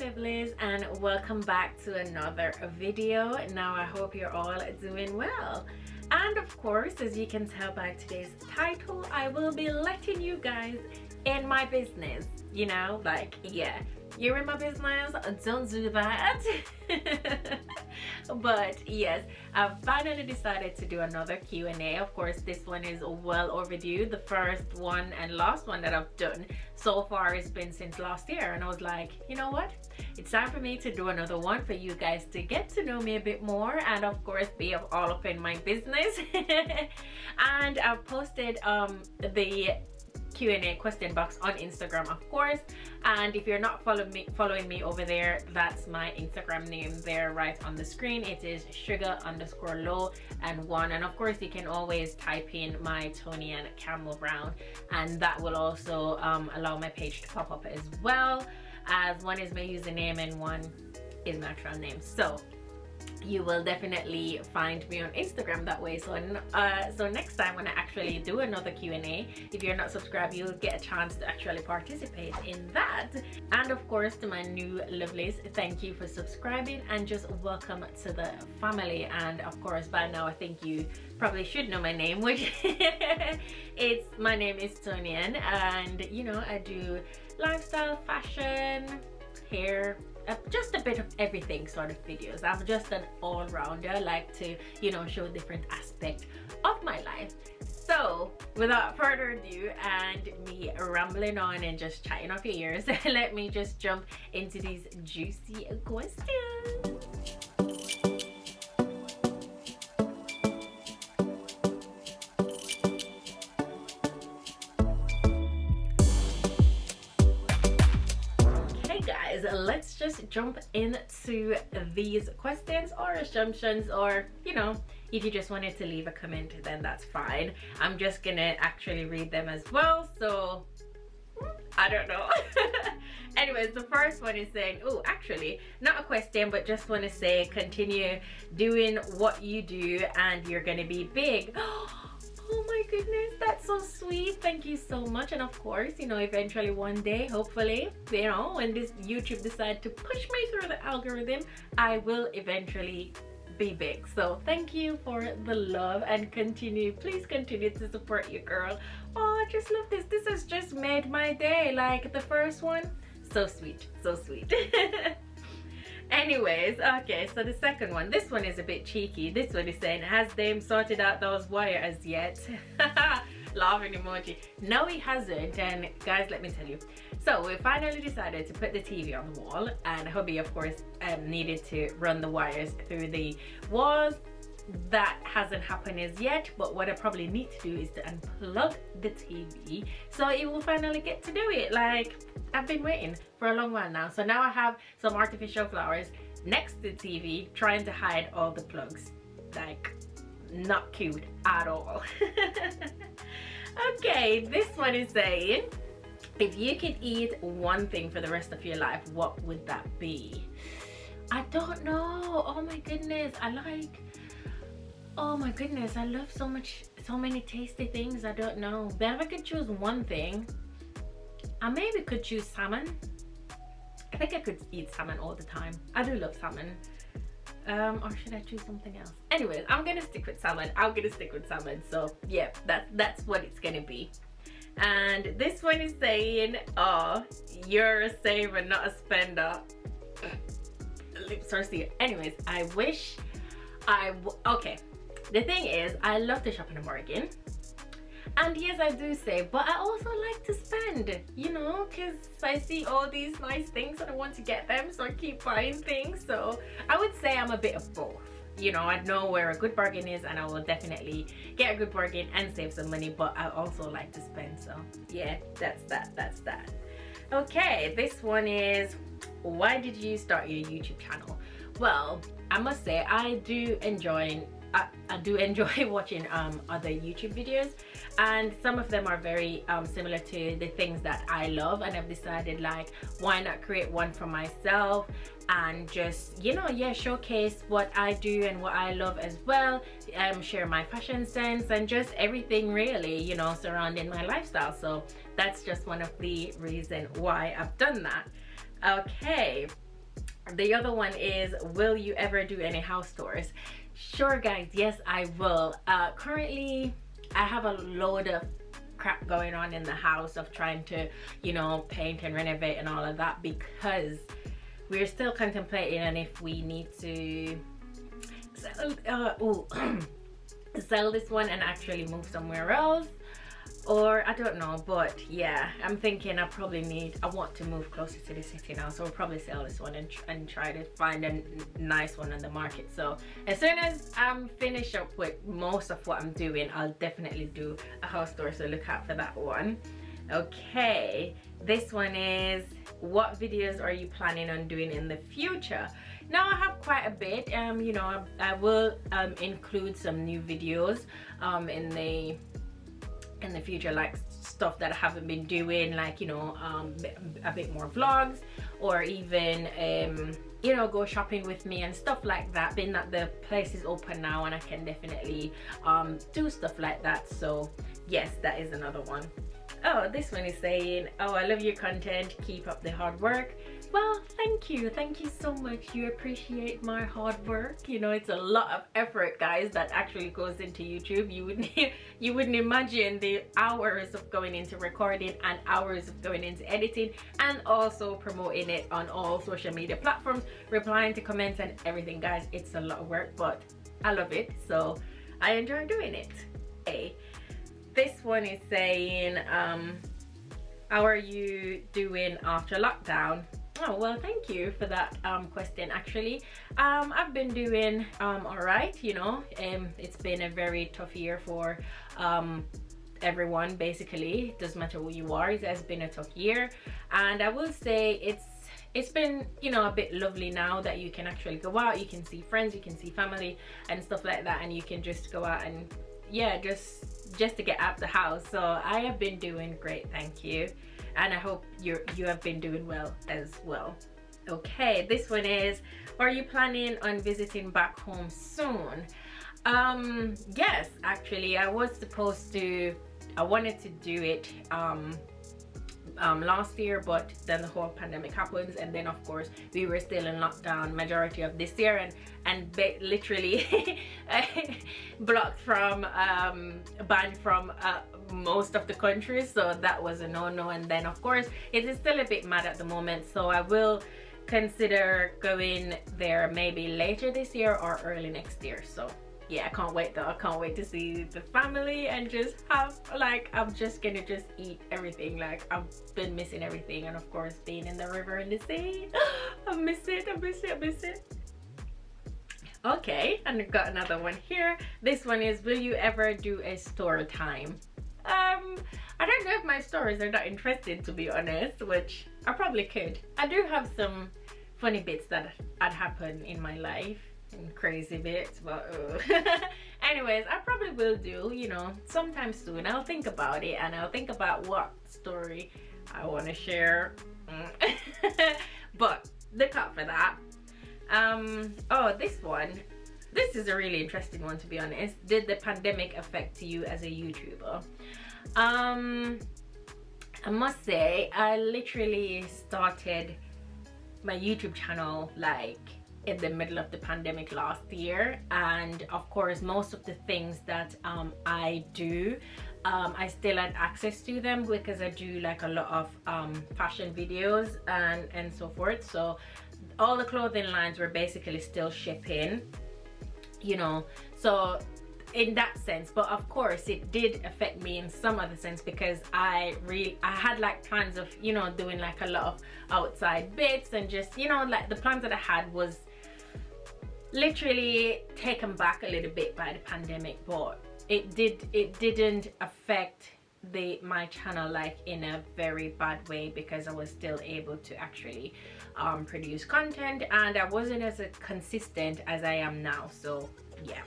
lovelies, and welcome back to another video. Now I hope you're all doing well, and of course, as you can tell by today's title, I will be letting you guys in my business. You know, like, yeah, you're in my business, don't do that. But yes, I've finally decided to do another Q&A. Of course, this one is well overdue. The first one and last one that I've done so far has been since last year, and I was like, you know what, it's time for me to do another one for you guys to get to know me a bit more, and of course be all up in my business. And I've posted the Q&A question box on Instagram, of course, and if you're not following me over there, that's my Instagram name there right on the screen. It is sugar_low&1, and of course you can always type in my Toni-Ann Camel Brown, and that will also allow my page to pop up as well, as one is my username and one is my actual name. So you will definitely find me on Instagram that way. So so next time when I actually do another Q&A, if you're not subscribed, you'll get a chance to actually participate in that. And of course, to my new lovelies, thank you for subscribing and just welcome to the family. And of course, by now I think you probably should know my name, which my name is Toni-Ann, and you know, I do lifestyle, fashion, hair, just a bit of everything sort of videos. I'm just an all-rounder. I like to, you know, show different aspects of my life. So without further ado and me rambling on and just chatting off your ears, let me just jump into these juicy questions. Let's just jump into these questions or assumptions, or you know, if you just wanted to leave a comment, then that's fine. I'm just gonna actually read them as well, so I don't know. Anyways, the first one is saying, oh, actually not a question, but just want to say continue doing what you do and you're gonna be big. Oh my goodness, that's so sweet. Thank you so much. And of course, you know, eventually one day, hopefully, you know, when this YouTube decide to push me through the algorithm, I will eventually be big. So thank you for the love, and please continue to support your girl. Oh, I just love this. This has just made my day. Like the first one, so sweet, so sweet. Anyways, okay, so the second one, this one is a bit cheeky. This one is saying, has Dame sorted out those wires yet? Laughing emoji. No, he hasn't. And guys, let me tell you, so we finally decided to put the TV on the wall, and hubby of course needed to run the wires through the walls. That hasn't happened as yet, but what I probably need to do is to unplug the TV, so it will finally get to do it. Like, I've been waiting for a long while now. So now I have some artificial flowers next to the TV, trying to hide all the plugs. Like, not cute at all. Okay, this one is saying, if you could eat one thing for the rest of your life, what would that be? I don't know. Oh my goodness, oh my goodness, I love so many tasty things. I don't know, but if I could choose one thing, I maybe could choose salmon. I think I could eat salmon all the time. I do love salmon. Or should I choose something else? Anyways, I'm gonna stick with salmon. So yeah, that's what it's gonna be. And this one is saying, oh, you're a saver, not a spender. Lips are sealed. Anyways, I wish okay. The thing is, I love to shop in a bargain. And yes, I do save, but I also like to spend, you know, because I see all these nice things and I want to get them, so I keep buying things. So I would say I'm a bit of both. You know, I know where a good bargain is, and I will definitely get a good bargain and save some money, but I also like to spend. So yeah, that's that. Okay, this one is, why did you start your YouTube channel? Well, I must say I do enjoy watching other YouTube videos, and some of them are very similar to the things that I love, and I've decided, like, why not create one for myself and just, you know, yeah, showcase what I do and what I love as well, share my fashion sense and just everything really, you know, surrounding my lifestyle. So that's just one of the reasons why I've done that. Okay, The other one is, will you ever do any house tours? Sure guys, yes I will. Currently I have a load of crap going on in the house of trying to, you know, paint and renovate and all of that, because we're still contemplating on if we need to sell this one and actually move somewhere else, or I don't know. But yeah, I'm thinking I want to move closer to the city now, so we'll probably sell this one and try to find a nice one on the market. So as soon as I'm finished up with most of what I'm doing, I'll definitely do a house tour, so look out for that one. Okay, this one is, what videos are you planning on doing in the future? Now I have quite a bit. You know, I will include some new videos in the future, like stuff that I haven't been doing, like, you know, a bit more vlogs, or even you know, go shopping with me and stuff like that, being that the place is open now and I can definitely do stuff like that. So yes, that is another one. Oh, this one is saying, oh, I love your content, keep up the hard work. Well, thank you so much. You appreciate my hard work. You know, it's a lot of effort, guys, that actually goes into YouTube. You wouldn't imagine the hours of going into recording and hours of going into editing, and also promoting it on all social media platforms, replying to comments and everything, guys. It's a lot of work, but I love it, so I enjoy doing it. Hey, this one is saying, how are you doing after lockdown? Oh, well, thank you for that question. Actually, I've been doing all right. You know, it's been a very tough year for everyone, basically. It doesn't matter who you are, it has been a tough year, and I will say it's been, you know, a bit lovely now that you can actually go out, you can see friends, you can see family and stuff like that, and you can just go out and, yeah, just to get out the house. So I have been doing great, thank you, and I hope you have been doing well as well. Okay, this one is, are you planning on visiting back home soon? Yes, actually, I wanted to do it last year, but then the whole pandemic happens, and then of course we were still in lockdown majority of this year, and literally blocked from banned from most of the countries, so that was a no-no. And then of course it is still a bit mad at the moment, so I will consider going there maybe later this year or early next year. So yeah, I can't wait though. I can't wait to see the family and just have, like, I'm just gonna just eat everything. Like, I've been missing everything, and of course being in the river and the sea. I miss it. Okay, and I've got another one here. This one is, will you ever do a story time? I don't know if my stories are that interesting, to be honest, which I probably could. I do have some funny bits that had happened in my life, and crazy bits, but anyways, I probably will do, you know, sometime soon. I'll think about it, and I'll think about what story I want to share. But look out for that. Oh, this is a really interesting one, to be honest. Did the pandemic affect you as a YouTuber? I must say, I literally started my YouTube channel like in the middle of the pandemic last year, and of course most of the things that I do, I still had access to them because I do like a lot of fashion videos and so forth. So all the clothing lines were basically still shipping, you know, so in that sense. But of course it did affect me in some other sense, because I had like plans of, you know, doing like a lot of outside bits, and just, you know, like the plans that I had was literally taken back a little bit by the pandemic. But it didn't affect my channel like in a very bad way, because I was still able to actually produce content, and I wasn't as consistent as I am now. So yeah.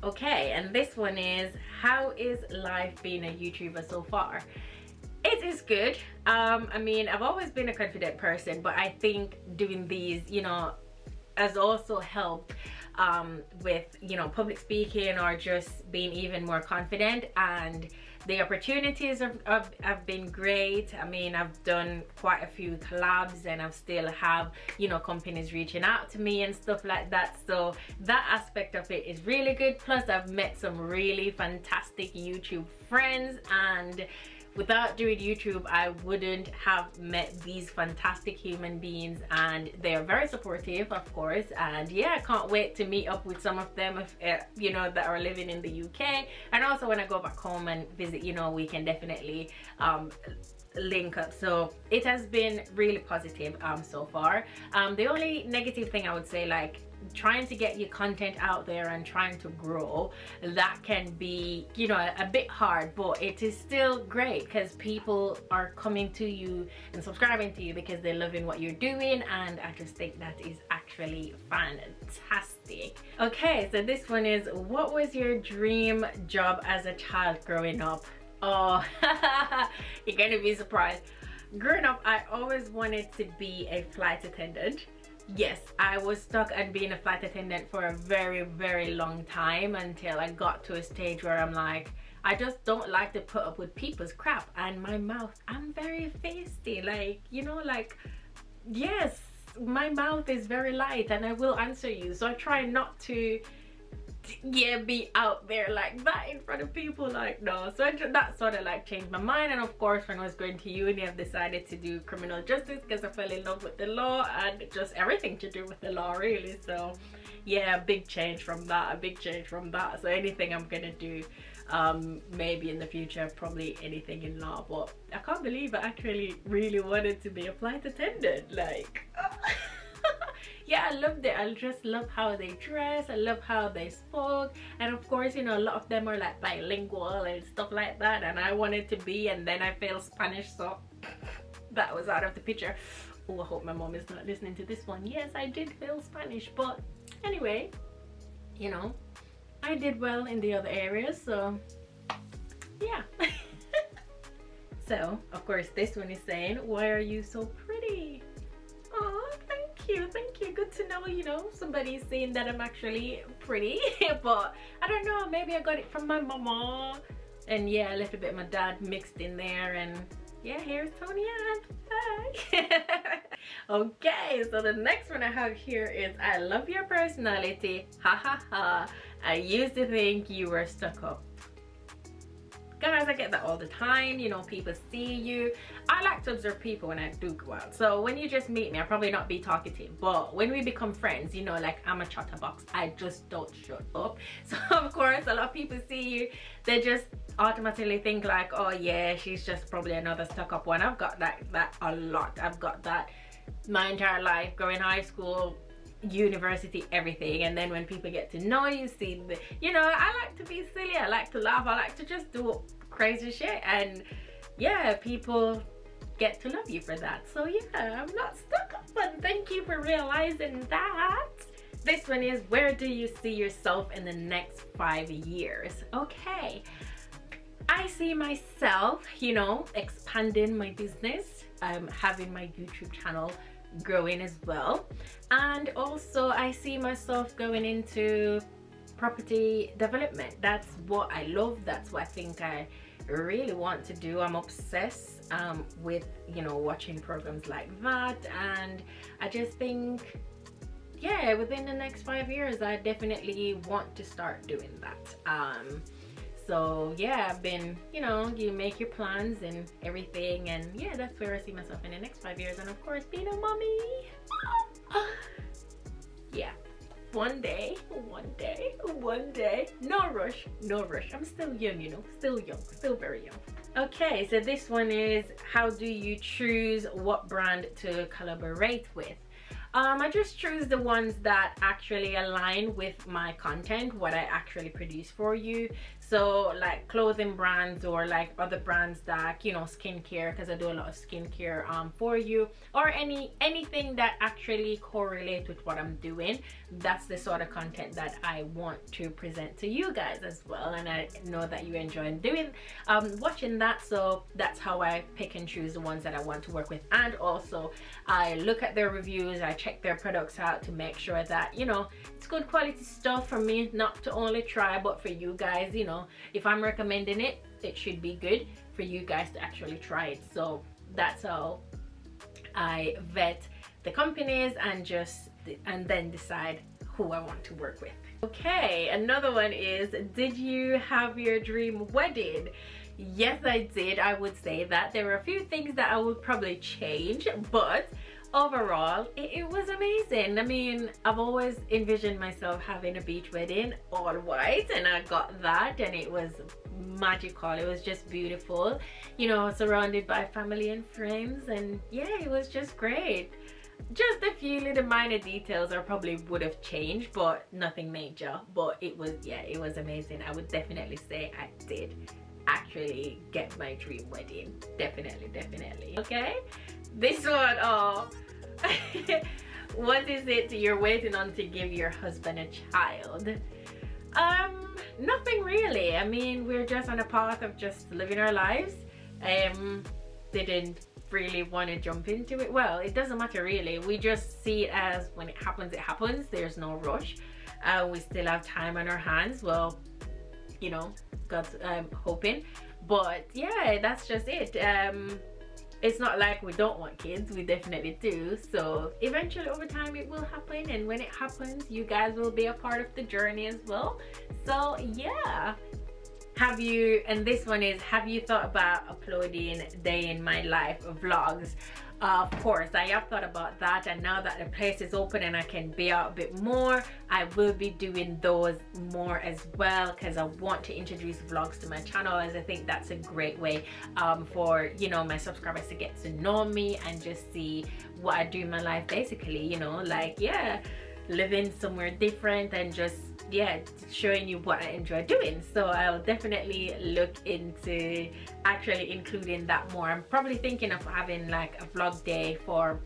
Okay, and this one is, how is life being a YouTuber so far? It is good. I mean, I've always been a confident person, but I think doing these, you know, has also helped with, you know, public speaking, or just being even more confident. And the opportunities have been great. I mean, I've done quite a few collabs and I've still have, you know, companies reaching out to me and stuff like that. So that aspect of it is really good. Plus I've met some really fantastic YouTube friends, and without doing YouTube, I wouldn't have met these fantastic human beings, and they're very supportive, of course. And yeah, I can't wait to meet up with some of them, if, you know, that are living in the UK. And also when I go back home and visit, you know, we can definitely link up. So it has been really positive so far. The only negative thing I would say, like, trying to get your content out there and trying to grow, that can be, you know, a bit hard, but it is still great because people are coming to you and subscribing to you because they're loving what you're doing, and I just think that is actually fantastic. Okay, so this one is, what was your dream job as a child growing up? Oh, you're gonna be surprised. Growing up, I always wanted to be a flight attendant. Yes, I was stuck on being a flight attendant for a very long time, until I got to a stage where I'm like, I just don't like to put up with people's crap. And my mouth, I'm very feisty, like, you know, like, yes, my mouth is very light and I will answer you. So I try not to, yeah, be out there like that in front of people, like, no. So that sort of like changed my mind. And of course, when I was going to uni, I've decided to do criminal justice because I fell in love with the law and just everything to do with the law, really. So yeah, a big change from that, a big change from that. So anything I'm gonna do, maybe in the future, probably anything in law. But I can't believe I actually really wanted to be a flight attendant, like. Yeah, I loved it. I just love how they dress. I love how they spoke. And of course, you know, a lot of them are like bilingual and stuff like that. And I wanted to be, and then I failed Spanish, so that was out of the picture. Oh, I hope my mom is not listening to this one. Yes, I did fail Spanish, but anyway, you know, I did well in the other areas, so yeah. So, of course, this one is saying, why are you so pretty? Oh, thank you, good to know, you know, somebody's saying that I'm actually pretty. But I don't know, maybe I got it from my mama, and yeah, a little bit of my dad mixed in there. And yeah, here's Toni-Ann. Hi. Okay, so the next one I have here is, I love your personality, ha ha ha. I used to think you were stuck up. Guys, I get that all the time. You know, people see you. I like to observe people when I do go out. So when you just meet me, I'll probably not be talkative, but when we become friends, you know, like, I'm a chatterbox. I just don't shut up. So of course, a lot of people see you, they just automatically think like, oh yeah, she's just probably another stuck up one. I've got that a lot. I've got that my entire life, growing high school, university, everything. And then when people get to know you, see the, you know, I like to be silly, I like to laugh, I like to just do crazy shit, and yeah, people get to love you for that. So yeah, I'm not stuck up, but thank you for realizing that. This one is, where do you see yourself in the next 5 years? Okay, I see myself, you know, expanding my business, having my YouTube channel growing as well, and also I see myself going into property development. That's what I love, that's what I think I really want to do. I'm obsessed with, you know, watching programs like that, and I just think, yeah, within the next 5 years I definitely want to start doing that. So yeah, I've been, you know, you make your plans and everything, and yeah, that's where I see myself in the next 5 years. And of course, being a mommy. Yeah, one day, no rush, I'm still young, you know, still young, still very young. Okay, so this one is, how do you choose what brand to collaborate with? I just choose the ones that actually align with my content, what I actually produce for you. So like clothing brands, or like other brands that, you know, skincare, because I do a lot of skincare for you, or anything that actually correlate with what I'm doing. That's the sort of content that I want to present to you guys as well, and I know that you enjoy doing watching that. So that's how I pick and choose the ones that I want to work with. And also I look at their reviews, I check their products out to make sure that, you know, it's good quality stuff for me not to only try, but for you guys, you know, know, if I'm recommending it, it should be good for you guys to actually try it. So that's how I vet the companies and then decide who I want to work with. Okay, another one is, did you have your dream wedding? Yes, I did. I would say that there were a few things that I would probably change, but overall it was amazing. I mean, I've always envisioned myself having a beach wedding, all white, and I got that, and it was magical. It was just beautiful, you know, surrounded by family and friends, and yeah, it was just great. Just a few little minor details I probably would have changed, but nothing major. But it was, yeah, it was amazing. I would definitely say I did actually get my dream wedding. Definitely. Okay, this one, oh what is it you're waiting on to give your husband a child? Nothing really. I mean, we're just on a path of just living our lives. Didn't really want to jump into it. Well, it doesn't matter really. We just see it as when it happens, it happens. There's no rush. We still have time on our hands. Well, you know, God's hoping. But yeah, that's just it. It's not like we don't want kids. We definitely do. So eventually over time it will happen, and when it happens, you guys will be a part of the journey as well. So yeah. Have you, and this one is, have you thought about uploading day in my life vlogs? Of course, I have thought about that, and now that the place is open and I can be out a bit more, I will be doing those more as well, because I want to introduce vlogs to my channel, as I think that's a great way for, you know, my subscribers to get to know me and just see what I do in my life, basically, you know, like, yeah, living somewhere different and just, yeah, showing you what I enjoy doing. So I'll definitely look into actually including that more. I'm probably thinking of having like a vlog day for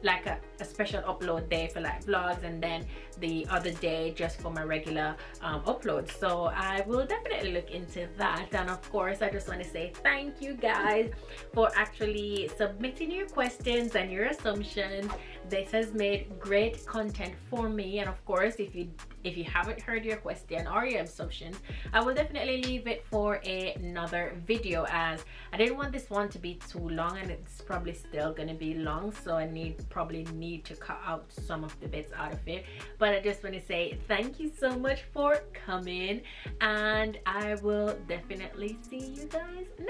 like a special upload day for like vlogs, and then the other day just for my regular uploads. So I will definitely look into that. And of course, I just want to say thank you guys for actually submitting your questions and your assumptions. This has made great content for me, and of course, if you haven't heard your question or your assumptions, I will definitely leave it for another video, as I didn't want this one to be too long, and it's probably still gonna be long, so I probably need to cut out some of the bits out of it. But I just want to say thank you so much for coming, and I will definitely see you guys next